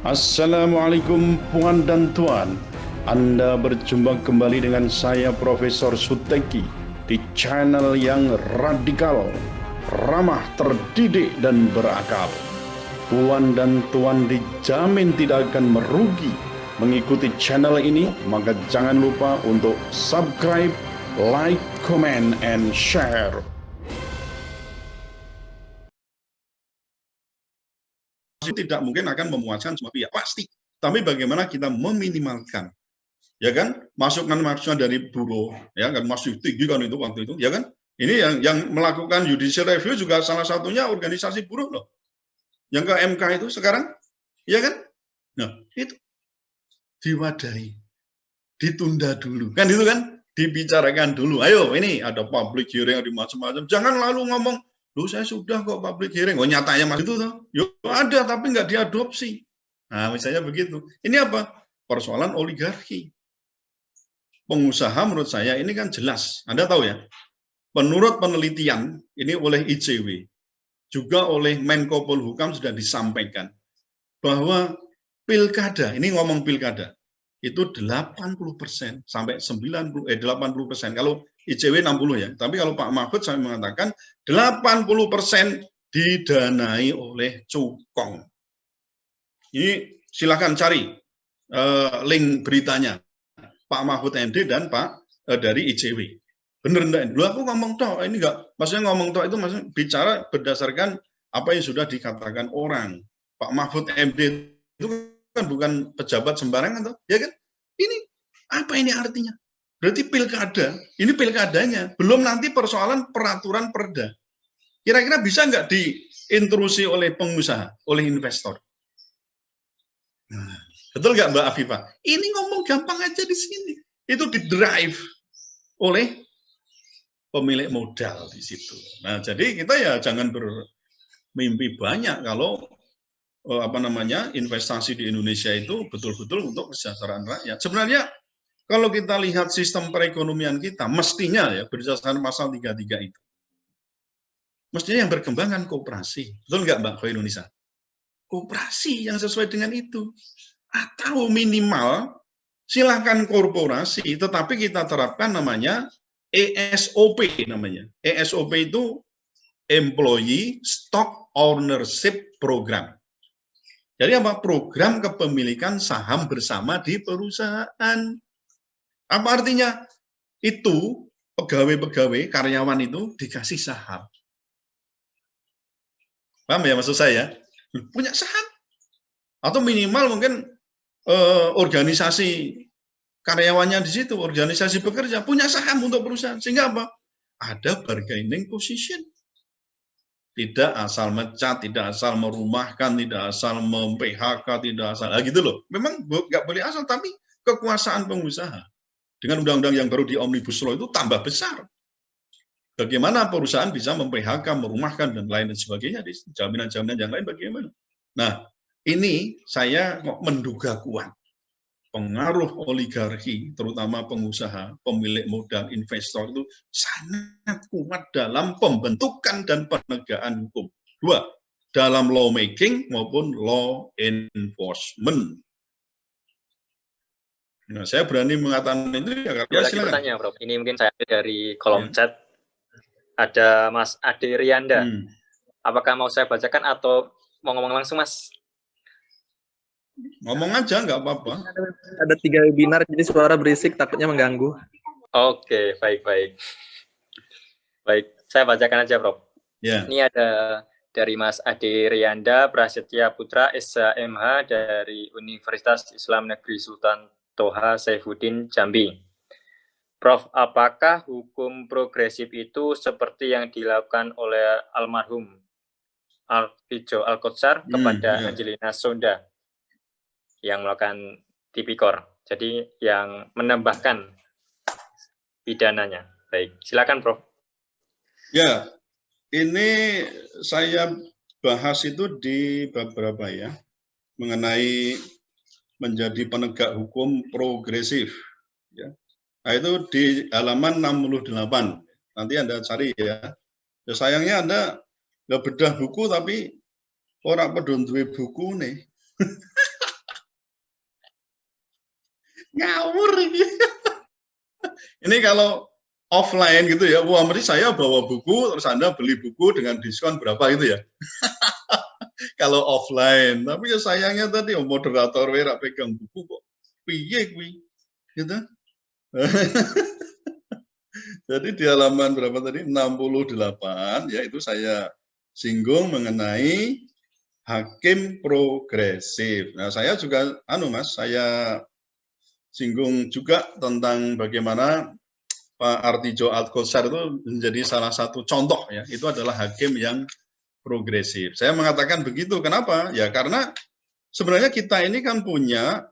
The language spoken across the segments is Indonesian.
Assalamualaikum puan dan tuan. Anda berjumpa kembali dengan saya Profesor Suteki di channel yang radikal, ramah, terdidik, dan berakal. Puan dan tuan dijamin tidak akan merugi mengikuti channel ini, maka jangan lupa untuk subscribe, like, comment, and share. Tidak mungkin akan memuaskan semua pihak, pasti. Tapi bagaimana kita meminimalkan, ya kan, masukan dari buruh, ya kan, masih tinggi kan itu waktu itu, ya kan. Ini yang melakukan judicial review juga salah satunya organisasi buruh loh, yang ke MK itu sekarang, ya kan. Nah, itu diwadahi, ditunda dulu, kan itu kan, dibicarakan dulu. Ayo, ini ada public hearing, ada macam-macam. Jangan lalu ngomong, loh saya sudah kok public hearing. Oh nyatanya mas itu tuh, yuk ada tapi nggak diadopsi. Nah misalnya begitu. Ini apa? Persoalan oligarki. Pengusaha menurut saya ini kan jelas. Anda tahu ya, menurut penelitian ini oleh ICW, juga oleh Menko Polhukam sudah disampaikan bahwa pilkada, ini ngomong pilkada, itu 80% sampai 80%. Kalau ICW 60 ya, tapi kalau Pak Mahfud saya mengatakan 80% didanai oleh cukong. Ini silakan cari link beritanya Pak Mahfud MD dan Pak dari ICW. Bener enggak? Lu aku ngomong toh, ini enggak, maksudnya ngomong toh itu maksudnya bicara berdasarkan apa yang sudah dikatakan orang. Pak Mahfud MD itu kan bukan pejabat sembarangan toh, ya kan? Ini apa ini artinya? Berarti pilkada, ini pilkadanya, belum nanti persoalan peraturan perda. Kira-kira bisa nggak diintrusi oleh pengusaha, oleh investor? Nah, betul nggak Mbak Afifah? Ini ngomong gampang aja di sini. Itu di-drive oleh pemilik modal di situ. Nah, jadi kita ya jangan bermimpi banyak kalau investasi di Indonesia itu betul-betul untuk kesejahteraan rakyat. Sebenarnya kalau kita lihat sistem perekonomian kita, mestinya ya berdasarkan pasal 33 itu, mestinya yang berkembang kan kooperasi. Betul nggak Mbak Khoirunisa? Kooperasi yang sesuai dengan itu. Atau minimal silahkan korporasi, tetapi kita terapkan namanya ESOP namanya. ESOP itu Employee Stock Ownership Program. Jadi apa? Program kepemilikan saham bersama di perusahaan. Apa artinya? Itu pegawai-pegawai, karyawan itu dikasih saham. Paham ya maksud saya? Punya saham. Atau minimal mungkin organisasi karyawannya di situ, organisasi pekerja, punya saham untuk perusahaan. Sehingga apa? Ada bargaining position. Tidak asal mecat, tidak asal merumahkan, tidak asal mem-PHK, tidak asal, gitu loh. Memang nggak boleh asal, tapi kekuasaan pengusaha. Dengan undang-undang yang baru di Omnibus Law itu tambah besar. Bagaimana perusahaan bisa mem-PHK, merumahkan, dan lain sebagainya, jaminan-jaminan yang lain bagaimana. Nah, ini saya menduga kuat. Pengaruh oligarki, terutama pengusaha, pemilik modal, investor itu sangat kuat dalam pembentukan dan penegakan hukum. Dua, dalam lawmaking maupun law enforcement. Nah, saya berani mengatakan itu ya, ya silakan. Bertanya, Prof. Ini mungkin saya dari kolom chat. Ada Mas Ade Rianda. Apakah mau saya bacakan atau mau ngomong langsung, Mas? Ngomong aja, nggak apa-apa. Ada 3 webinar, jadi suara berisik, takutnya mengganggu. Oke, baik-baik. Baik, saya bacakan aja, Prof. Ya. Ini ada dari Mas Ade Rianda, Prasetya Putra, SHMH dari Universitas Islam Negeri Sultan Toha Saifuddin, Jambi. Prof, apakah hukum progresif itu seperti yang dilakukan oleh almarhum Alfijo Alkotsar kepada Angelina Sonda yang melakukan tipikor, jadi yang menambahkan pidananya? Baik, silakan Prof. Ya, ini saya bahas itu di beberapa ya, mengenai menjadi penegak hukum progresif. Ya. Nah, itu di halaman 68. Nanti Anda cari ya. Ya sayangnya Anda nggak bedah buku tapi orang pedun duwe buku nih. Ngawur ini. Ini kalau offline gitu ya, wah mesti saya bawa buku, terus Anda beli buku dengan diskon berapa gitu ya. Kalau offline, tapi ya sayangnya tadi moderator ora pegang buku kok. Piye kuwi? Gitu. Jadi di halaman berapa tadi? 68 ya itu saya singgung mengenai hakim progresif. Nah, saya juga Mas, saya singgung juga tentang bagaimana Pak Artijo Altkosar itu menjadi salah satu contoh ya, itu adalah hakim yang progresif. Saya mengatakan begitu, kenapa? Ya karena sebenarnya kita ini kan punya,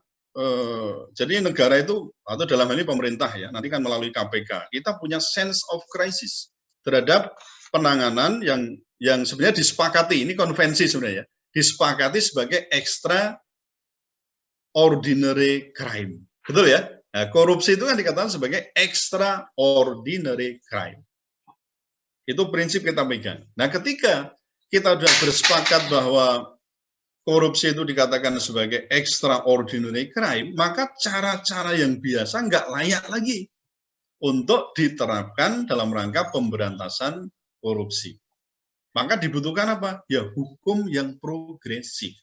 jadi negara itu, atau dalam hal ini pemerintah ya, nanti kan melalui KPK, kita punya sense of crisis terhadap penanganan yang sebenarnya disepakati, ini konvensi sebenarnya, disepakati sebagai extraordinary crime. Betul ya? Nah, korupsi itu kan dikatakan sebagai extraordinary crime. Itu prinsip kita pegang. Nah, ketika kita sudah bersepakat bahwa korupsi itu dikatakan sebagai extraordinary crime, maka cara-cara yang biasa nggak layak lagi untuk diterapkan dalam rangka pemberantasan korupsi. Maka dibutuhkan apa? Ya, hukum yang progresif.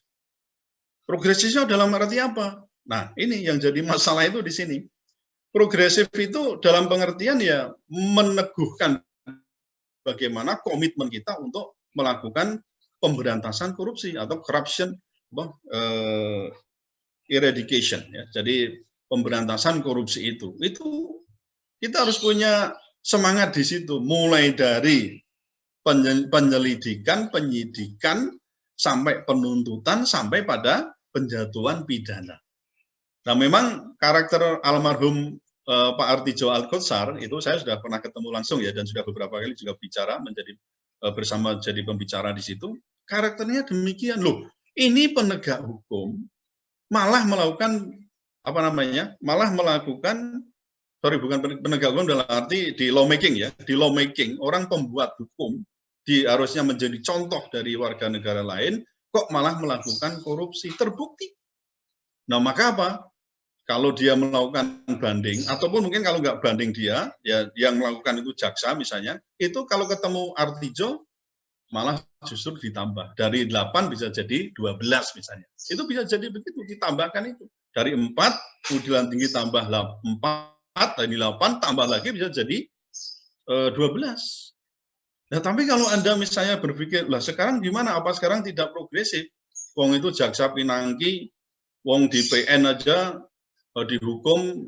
Progresifnya dalam arti apa? Nah, ini yang jadi masalah itu di sini. Progresif itu dalam pengertian ya meneguhkan bagaimana komitmen kita untuk melakukan pemberantasan korupsi atau corruption eradication ya. Jadi pemberantasan korupsi itu kita harus punya semangat di situ, mulai dari penyelidikan, penyidikan sampai penuntutan sampai pada penjatuhan pidana. Nah, memang karakter almarhum Pak Artijo Altkosar itu saya sudah pernah ketemu langsung ya, dan sudah beberapa kali juga bicara menjadi bersama jadi pembicara di situ. Karakternya demikian loh. Ini penegak hukum malah melakukan malah melakukan bukan penegak hukum dalam arti di lawmaking ya, di lawmaking orang pembuat hukum harusnya menjadi contoh dari warga negara lain, kok malah melakukan korupsi, terbukti. Nah, maka apa? Kalau dia melakukan banding, ataupun mungkin kalau nggak banding dia, ya yang melakukan itu jaksa misalnya, itu kalau ketemu Artijo, malah justru ditambah. Dari 8 bisa jadi 12 misalnya. Itu bisa jadi begitu, ditambahkan itu. Dari 4, pengadilan tinggi tambah 4, dari 8, tambah lagi bisa jadi 12. Nah, tapi kalau Anda misalnya berpikir, lah sekarang gimana, apa sekarang tidak progresif? Wong itu jaksa Pinangki, wong di PN aja, dihukum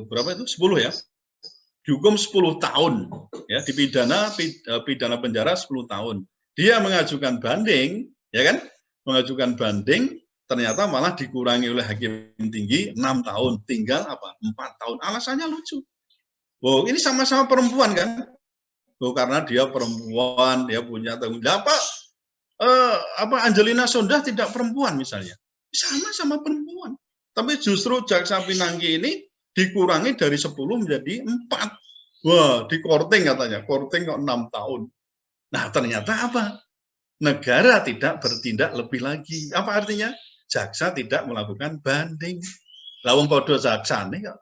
berapa itu 10 ya, dihukum 10 tahun ya, dipidana pidana penjara 10 tahun. Dia mengajukan banding ya kan, mengajukan banding, ternyata malah dikurangi oleh hakim tinggi 6 tahun, tinggal apa 4 tahun. Alasannya lucu. Wow, ini sama-sama perempuan kan? Oh, karena dia perempuan, dia punya tanggung jawab. Apa Angelina Sondakh tidak perempuan misalnya, sama-sama perempuan. Tapi justru jaksa Pinangki ini dikurangi dari 10 menjadi 4. Wah, di korting katanya, korting kok 6 tahun. Nah, ternyata apa? Negara tidak bertindak lebih lagi. Apa artinya? Jaksa tidak melakukan banding. Lawang podo jaksa nih kok.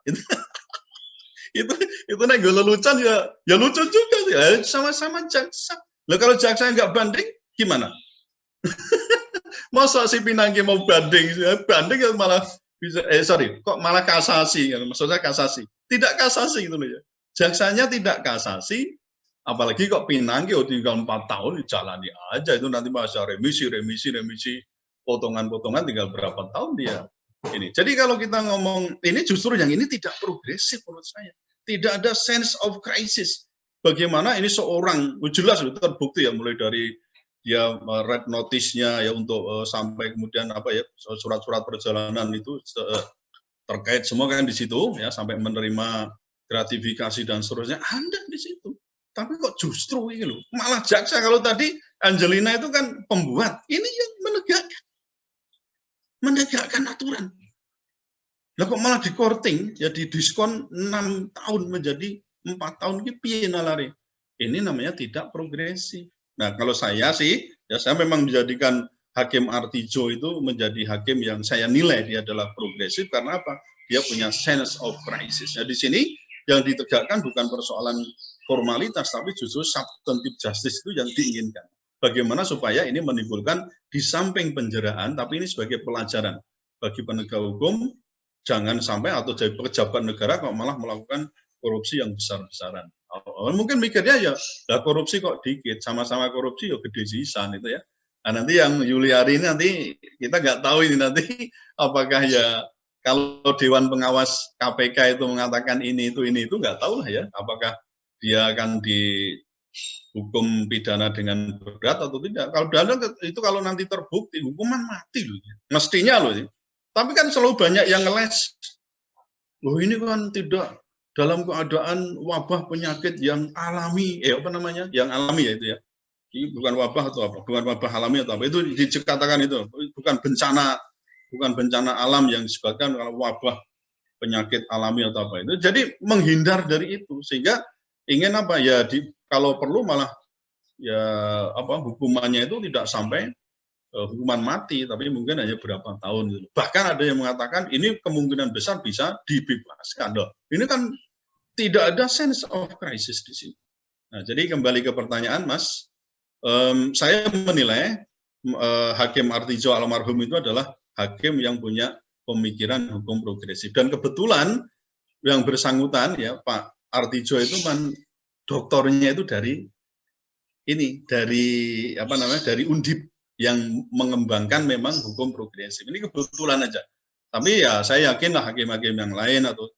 itu nek lelucon ya lucu juga ya, sama-sama jaksa. Lah kalau jaksa nggak banding gimana? Masa si Pinangki mau banding ya malah bisa kok malah kasasi, maksudnya kasasi. Tidak kasasi gitu loh ya. Jaksanya tidak kasasi, apalagi kok Pinangki tinggal 4 tahun dijalani aja, itu nanti masa remisi, potongan-potongan tinggal berapa tahun dia. Ini. Jadi kalau kita ngomong ini justru yang ini tidak progresif menurut saya. Tidak ada sense of crisis. Bagaimana ini seorang jelas terbukti ya, mulai dari ya red notice-nya ya untuk sampai kemudian apa ya surat-surat perjalanan itu terkait semua kan di situ ya, sampai menerima gratifikasi dan seterusnya ada di situ. Tapi kok justru ini loh, malah jaksa, kalau tadi Angelina itu kan pembuat, ini yang menegakkan aturan. Lah kok malah di korting ya, di diskon 6 tahun menjadi 4 tahun, ini piye nalare. Ini namanya tidak progresif. Nah, kalau saya sih, ya saya memang menjadikan Hakim Artijo itu menjadi hakim yang saya nilai dia adalah progresif, karena apa? dia punya sense of crisis. Nah, di sini yang ditegakkan bukan persoalan formalitas, tapi justru substantive justice itu yang diinginkan. Bagaimana supaya ini menimbulkan di samping penjaraan, tapi ini sebagai pelajaran bagi penegak hukum, jangan sampai atau jadi pejabat negara kok malah melakukan korupsi yang besar-besaran. Mungkin mikirnya ya, lah korupsi kok dikit, sama-sama korupsi ya gede sisan itu ya. Nah, nanti yang Yuliari ini nanti kita nggak tahu ini nanti apakah ya kalau Dewan Pengawas KPK itu mengatakan ini itu nggak tahu lah ya, apakah dia akan dihukum pidana dengan berat atau tidak. Kalau pidana itu kalau nanti terbukti hukuman mati loh, mestinya loh. Tapi kan selalu banyak yang ngeles. Loh ini kan tidak dalam keadaan wabah penyakit yang alami, apa namanya, yang alami ya itu ya. Ini bukan wabah atau apa, bukan wabah alami atau apa. Itu dikatakan itu bukan bencana alam yang disebabkan kalau wabah penyakit alami atau apa itu. Jadi menghindar dari itu sehingga ingin apa ya kalau perlu malah ya apa hukumannya itu tidak sampai hukuman mati, tapi mungkin hanya berapa tahun gitu. Bahkan ada yang mengatakan ini kemungkinan besar bisa dibebaskan. Loh, ini kan tidak ada sense of crisis di sini. Nah, jadi kembali ke pertanyaan Mas, saya menilai Hakim Artijo almarhum itu adalah hakim yang punya pemikiran hukum progresif. Dan kebetulan yang bersangkutan ya Pak Artijo itu doktornya itu dari apa namanya, dari Undip yang mengembangkan memang hukum progresif. Ini kebetulan aja. Tapi ya saya yakin lah hakim-hakim yang lain atau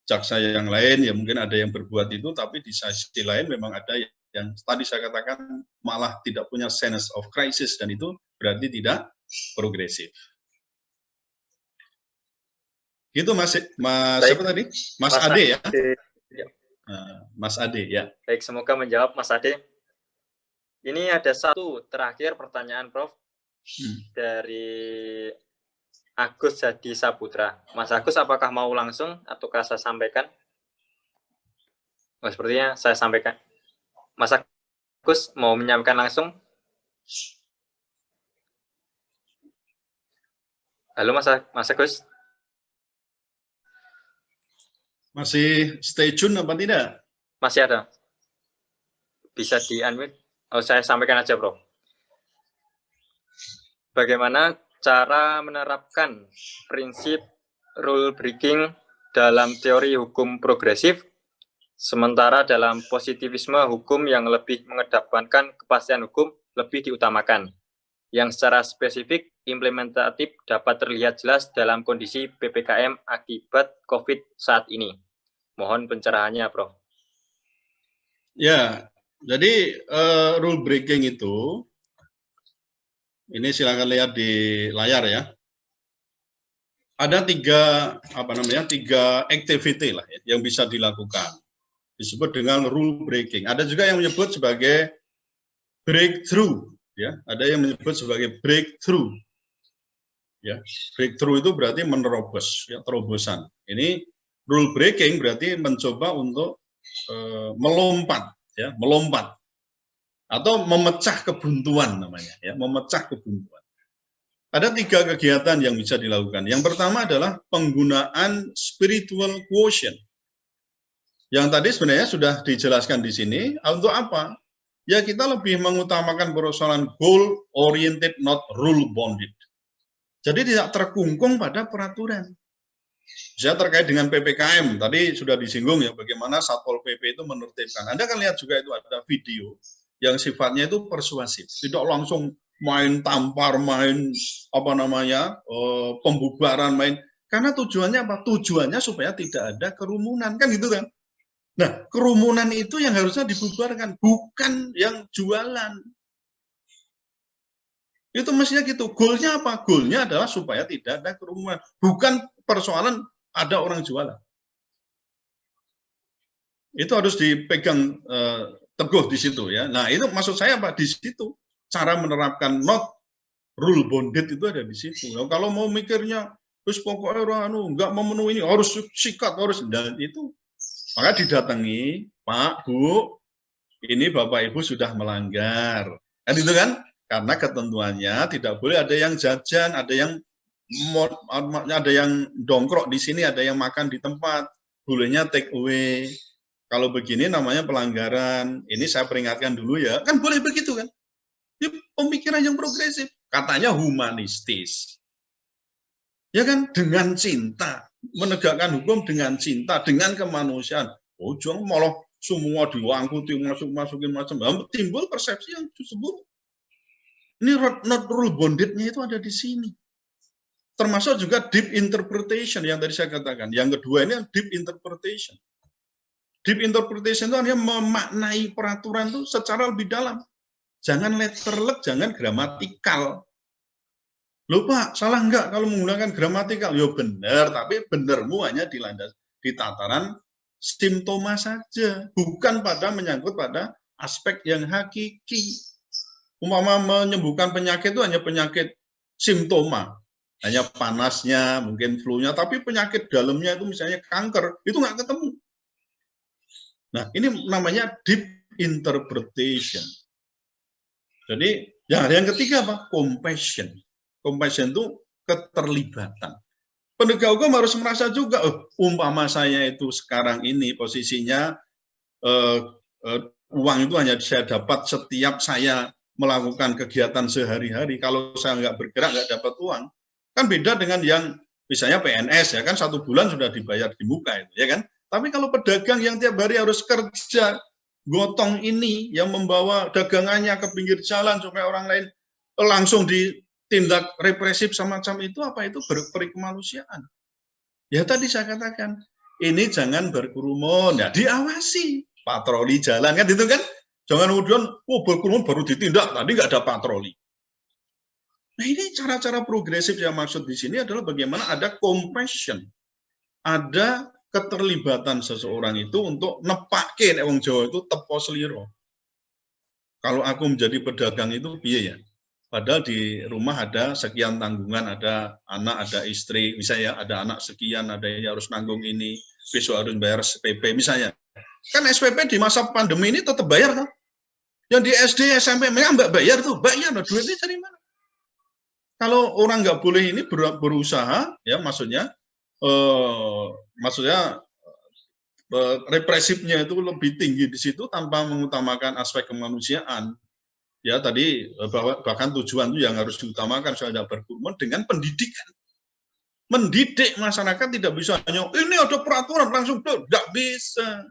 jaksa yang lain ya mungkin ada yang berbuat itu, tapi di sisi lain memang ada yang tadi saya katakan malah tidak punya sense of crisis, dan itu berarti tidak progresif. Gitu Mas siapa tadi? Mas Ade ya? Mas Ade ya. Baik, semoga menjawab Mas Ade. Ini ada satu terakhir pertanyaan Prof. Dari Agus Hadi Saputra. Mas Agus, apakah mau langsung ataukah saya sampaikan? Oh, sepertinya saya sampaikan. Mas Agus mau menyampaikan langsung? Halo Mas Agus. Masih stay tune apa tidak? Masih ada. Bisa di-unmute. Oh, saya sampaikan aja, Bro. Bagaimana cara menerapkan prinsip rule breaking dalam teori hukum progresif, sementara dalam positivisme hukum yang lebih mengedepankan kepastian hukum lebih diutamakan, yang secara spesifik implementatif dapat terlihat jelas dalam kondisi PPKM akibat COVID saat ini. Mohon pencerahannya, Prof. Ya, jadi rule breaking itu, ini silakan lihat di layar ya. Ada tiga activity lah ya, yang bisa dilakukan. Disebut dengan rule breaking. Ada juga yang menyebut sebagai breakthrough, ya. Ada yang menyebut sebagai breakthrough. Ya, breakthrough itu berarti menerobos, ya, terobosan. Ini rule breaking berarti mencoba untuk melompat, ya, melompat atau memecah kebuntuan namanya, ya, memecah kebuntuan. Ada tiga kegiatan yang bisa dilakukan. Yang pertama adalah penggunaan spiritual quotient. Yang tadi sebenarnya sudah dijelaskan di sini. Untuk apa? Ya kita lebih mengutamakan persoalan goal oriented, not rule bounded. Jadi tidak terkungkung pada peraturan. Saya terkait dengan PPKM, tadi sudah disinggung ya bagaimana Satpol PP itu menertibkan. Anda kan lihat juga itu ada video yang sifatnya itu persuasif, tidak langsung main tampar, main apa namanya pembubaran, main karena tujuannya apa? Tujuannya supaya tidak ada kerumunan, kan gitu kan? Nah, kerumunan itu yang harusnya dibubarkan, bukan yang jualan. Itu mestinya gitu. Goalnya apa? Goalnya adalah supaya tidak ada kerumunan, bukan persoalan ada orang jualan. Itu harus dipegang teguh di situ ya. Nah, itu maksud saya apa? Di situ cara menerapkan not rule bounded itu ada di situ. Nah, kalau mau mikirnya terus pokoknya orang nggak memenuhi ini harus sikat, harus, dan itu maka didatangi, Pak, Bu, ini Bapak Ibu sudah melanggar. Kan itu kan? Karena ketentuannya tidak boleh ada yang jajan, ada yang ada yang dongkrok di sini, ada yang makan di tempat, bolehnya take away. Kalau begini namanya pelanggaran. Ini saya peringatkan dulu ya. Kan boleh begitu kan? Ini pemikiran yang progresif. Katanya humanistis. Ya kan? Dengan cinta. Menegakkan hukum dengan cinta, dengan kemanusiaan. Oh, jangan malah semua diangkuti, masukin macam. Timbul persepsi yang disebut. Ini not rule bonded-nya itu ada di sini. Termasuk juga deep interpretation yang tadi saya katakan. Yang kedua ini deep interpretation. Deep interpretation itu hanya memaknai peraturan itu secara lebih dalam. Jangan letterlek, jangan gramatikal. Loh Pak, salah enggak kalau menggunakan gramatikal? Ya benar, tapi benermu hanya di tataran simptoma saja. Bukan pada menyangkut pada aspek yang hakiki. Umpama menyembuhkan penyakit itu hanya penyakit simptoma. Hanya panasnya, mungkin flu-nya, tapi penyakit dalamnya itu misalnya kanker, itu nggak ketemu. Nah, ini namanya deep interpretation. Jadi, yang ketiga apa? Compassion. Compassion itu keterlibatan. Penegak hukum harus merasa juga, umpama saya itu sekarang ini posisinya uang itu hanya saya dapat setiap saya melakukan kegiatan sehari-hari. Kalau saya nggak bergerak, nggak dapat uang. Kan beda dengan yang misalnya PNS, ya kan 1 bulan sudah dibayar di muka itu, ya kan? Tapi kalau pedagang yang tiap hari harus kerja, gotong ini yang membawa dagangannya ke pinggir jalan supaya orang lain langsung ditindak represif semacam itu, apa itu berperi kemanusiaan? Ya tadi saya katakan, ini jangan berkerumun, ya diawasi, patroli jalan kan itu kan, jangan kemudian berkerumun baru ditindak, tadi nggak ada patroli. Nah ini cara-cara progresif yang maksud di sini adalah bagaimana ada compassion, ada keterlibatan seseorang itu untuk nepake wong Jawa itu tepo seliro. Kalau aku menjadi pedagang itu piye ya? Padahal di rumah ada sekian tanggungan, ada anak, ada istri, misalnya ada anak sekian, ada yang harus nanggung ini, besok harus bayar SPP misalnya. Kan SPP di masa pandemi ini tetap bayar kan? Yang di SD, SMP mereka nggak bayar tuh, bayar duitnya dari mana? Kalau orang nggak boleh ini berusaha, ya maksudnya represifnya itu lebih tinggi di situ tanpa mengutamakan aspek kemanusiaan. Ya tadi bahkan tujuan itu yang harus diutamakan soal berkerumun dengan pendidikan. Mendidik masyarakat tidak bisa hanya ini ada peraturan langsung tidak bisa.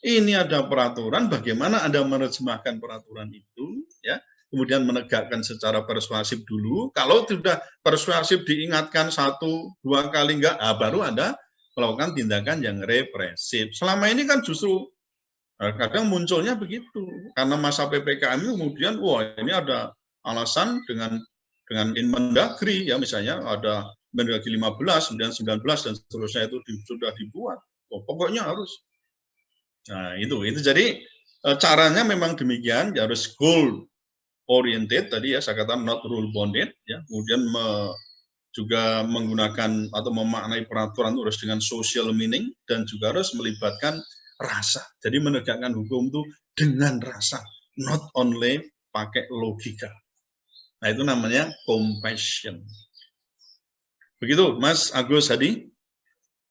Ini ada peraturan, bagaimana Anda menerjemahkan peraturan itu, ya. Kemudian menegakkan secara persuasif dulu. Kalau sudah persuasif diingatkan 1-2 kali enggak, baru Anda melakukan tindakan yang represif. Selama ini kan justru kadang munculnya begitu. Karena masa PPKM kemudian, wah ini ada alasan dengan Inmendagri, ya misalnya ada Mendagri 15, 19 dan seterusnya itu sudah dibuat. Pokoknya harus. Nah itu jadi caranya memang demikian, ya harus goal oriented tadi ya saya katakan not rule bounded ya, kemudian juga menggunakan atau memaknai peraturan harus dengan social meaning dan juga harus melibatkan rasa. Jadi menegakkan hukum itu dengan rasa, not only pakai logika. Nah itu namanya compassion. Begitu Mas Agus Hadi.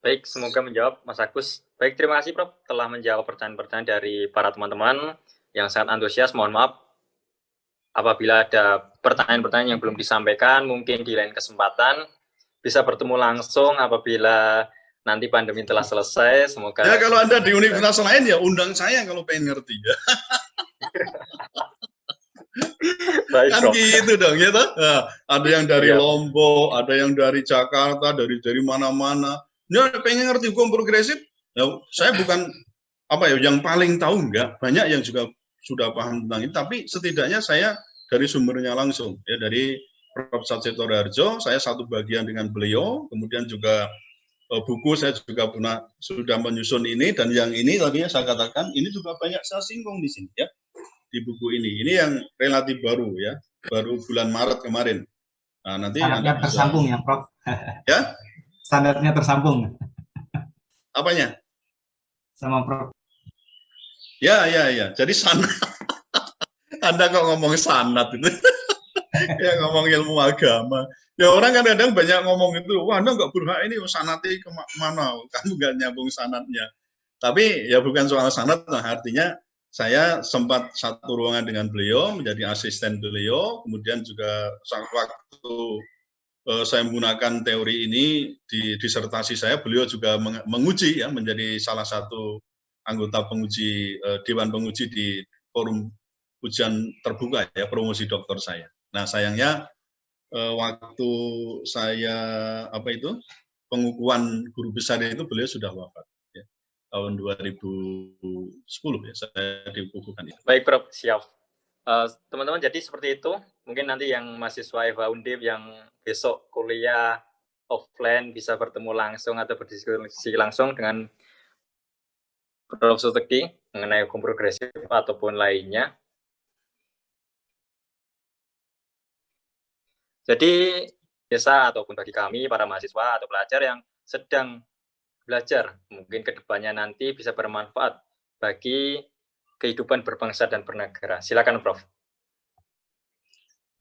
Baik, semoga menjawab Mas Agus. Baik, terima kasih Prof telah menjawab pertanyaan-pertanyaan dari para teman-teman yang sangat antusias. Mohon maaf apabila ada pertanyaan-pertanyaan yang belum disampaikan, mungkin di lain kesempatan bisa bertemu langsung apabila nanti pandemi telah selesai. Semoga ya kalau Anda di universitas lain ya undang saya kalau pengen ngerti ya. Baik, kan Prof. Gitu dong ya toh. Nah, ada yang dari Lombok, ada yang dari Jakarta, dari mana-mana. Ya pengen ngerti hukum progresif. Ya, saya bukan yang paling tahu enggak, banyak yang juga sudah paham tentang ini, tapi setidaknya saya dari sumbernya langsung, ya dari Prof. Satseto Harjo, saya satu bagian dengan beliau, kemudian juga buku saya juga sudah menyusun ini, dan yang ini tadi saya katakan, ini juga banyak saya singgung di sini, ya, di buku ini. Ini yang relatif baru, ya, baru bulan Maret kemarin. Nah, nanti standarnya tersambung ya, Prof. Ya? Standarnya tersambung. Apanya? Sama Prof. Ya. Jadi sanad. Anda kok ngomong sanad itu. Ya ngomong ilmu agama. Ya orang kan kadang banyak ngomong itu, wah Anda nggak berhak ini sanatnya kemana, kamu nggak nyambung sanatnya. Tapi ya bukan soal sanat, nah artinya saya sempat satu ruangan dengan beliau, menjadi asisten beliau, kemudian juga waktu saya menggunakan teori ini di disertasi saya, beliau juga menguji ya, menjadi salah satu anggota penguji Dewan Penguji di forum ujian terbuka ya, promosi doktor saya. Nah sayangnya waktu saya pengukuhan guru besar itu beliau sudah wafat ya, tahun 2010 ya saya dikukuhkan itu. Baik Prof, siap. Teman-teman, jadi seperti itu. Mungkin nanti yang mahasiswa FH Undip yang besok kuliah offline bisa bertemu langsung atau berdiskusi langsung dengan Prof. Suteki mengenai hukum progresif ataupun lainnya. Jadi biasa ataupun bagi kami para mahasiswa atau pelajar yang sedang belajar, mungkin kedepannya nanti bisa bermanfaat bagi kehidupan berbangsa dan bernegara. Silakan Prof.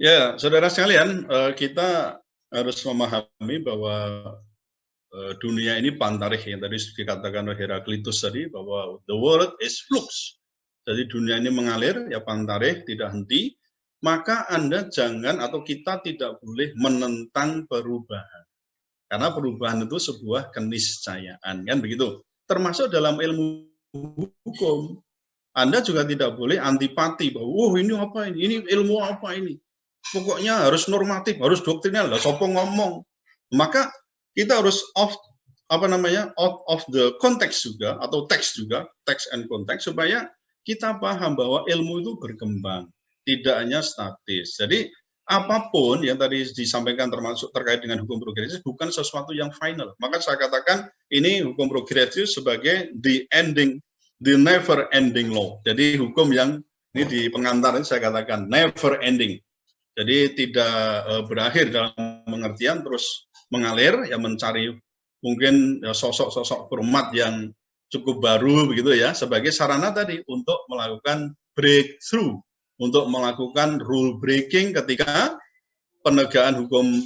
Ya, saudara sekalian, kita harus memahami bahwa dunia ini pantarih, yang tadi dikatakan oleh Heraklitus tadi, bahwa the world is flux. Jadi dunia ini mengalir, ya pantarih, tidak henti, maka Anda jangan atau kita tidak boleh menentang perubahan. Karena perubahan itu sebuah keniscayaan, kan begitu. Termasuk dalam ilmu hukum. Anda juga tidak boleh antipati bahwa ini apa ini ilmu apa ini. Pokoknya harus normatif, harus doktrinal, lah sopo ngomong. Maka kita harus out of the context juga, atau teks juga, text and context, supaya kita paham bahwa ilmu itu berkembang, tidak hanya statis. Jadi apapun yang tadi disampaikan termasuk terkait dengan hukum progresif bukan sesuatu yang final. Maka saya katakan ini hukum progresif sebagai the never ending law. Jadi hukum yang ini di pengantar ini saya katakan never ending. Jadi tidak berakhir dalam pengertian terus mengalir, ya mencari mungkin sosok-sosok format yang cukup baru begitu ya, sebagai sarana tadi untuk melakukan breakthrough, untuk melakukan rule breaking ketika penegakan hukum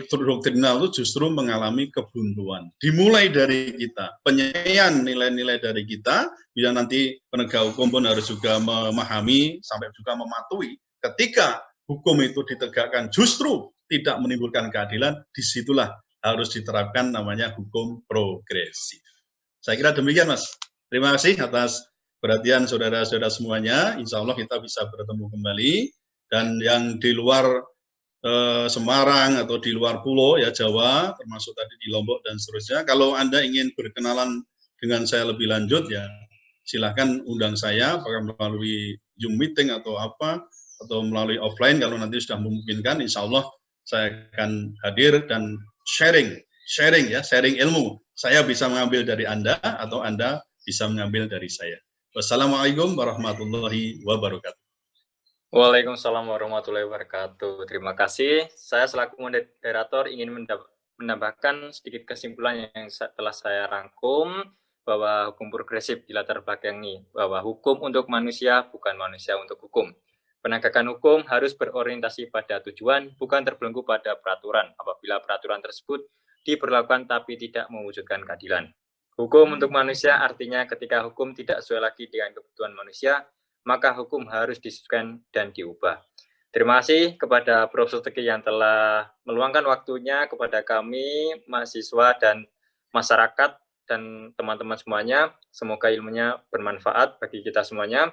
doktrinal itu justru mengalami kebuntuan. Dimulai dari kita, penyeian nilai-nilai dari kita, bila nanti penegak hukum pun harus juga memahami sampai juga mematuhi. Ketika hukum itu ditegakkan justru tidak menimbulkan keadilan, disitulah harus diterapkan namanya hukum progresif. Saya kira demikian, Mas. Terima kasih atas perhatian saudara-saudara semuanya. Insya Allah kita bisa bertemu kembali. Dan yang di luar Semarang atau di luar pulau ya Jawa, termasuk tadi di Lombok dan seterusnya, kalau Anda ingin berkenalan dengan saya lebih lanjut ya silahkan undang saya, apakah melalui Zoom meeting atau apa, atau melalui offline kalau nanti sudah memungkinkan, insya Allah saya akan hadir dan sharing ilmu. Saya bisa mengambil dari Anda atau Anda bisa mengambil dari saya. Wassalamualaikum warahmatullahi wabarakatuh. Waalaikumsalam warahmatullahi wabarakatuh. Terima kasih. Saya selaku moderator ingin menambahkan sedikit kesimpulan yang telah saya rangkum, bahwa hukum progresif dilatar belakangi bahwa hukum untuk manusia bukan manusia untuk hukum. Penegakan hukum harus berorientasi pada tujuan, bukan terbelenggu pada peraturan. Apabila peraturan tersebut diberlakukan tapi tidak mewujudkan keadilan. Hukum untuk manusia artinya ketika hukum tidak sesuai lagi dengan kebutuhan manusia, maka hukum harus disesuaikan dan diubah. Terima kasih kepada Prof. Suteki yang telah meluangkan waktunya kepada kami, mahasiswa dan masyarakat dan teman-teman semuanya. Semoga ilmunya bermanfaat bagi kita semuanya.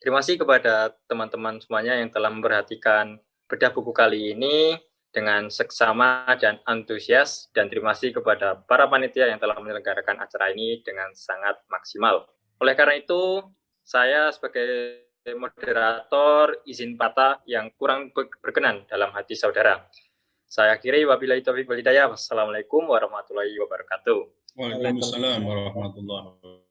Terima kasih kepada teman-teman semuanya yang telah memperhatikan bedah buku kali ini dengan seksama dan antusias, dan terima kasih kepada para panitia yang telah menyelenggarakan acara ini dengan sangat maksimal. Oleh karena itu, saya sebagai moderator izin patah yang kurang berkenan dalam hati saudara. Saya akhiri, wabillahi taufiq wal hidayah. Wassalamualaikum warahmatullahi wabarakatuh. Waalaikumsalam warahmatullahi wabarakatuh.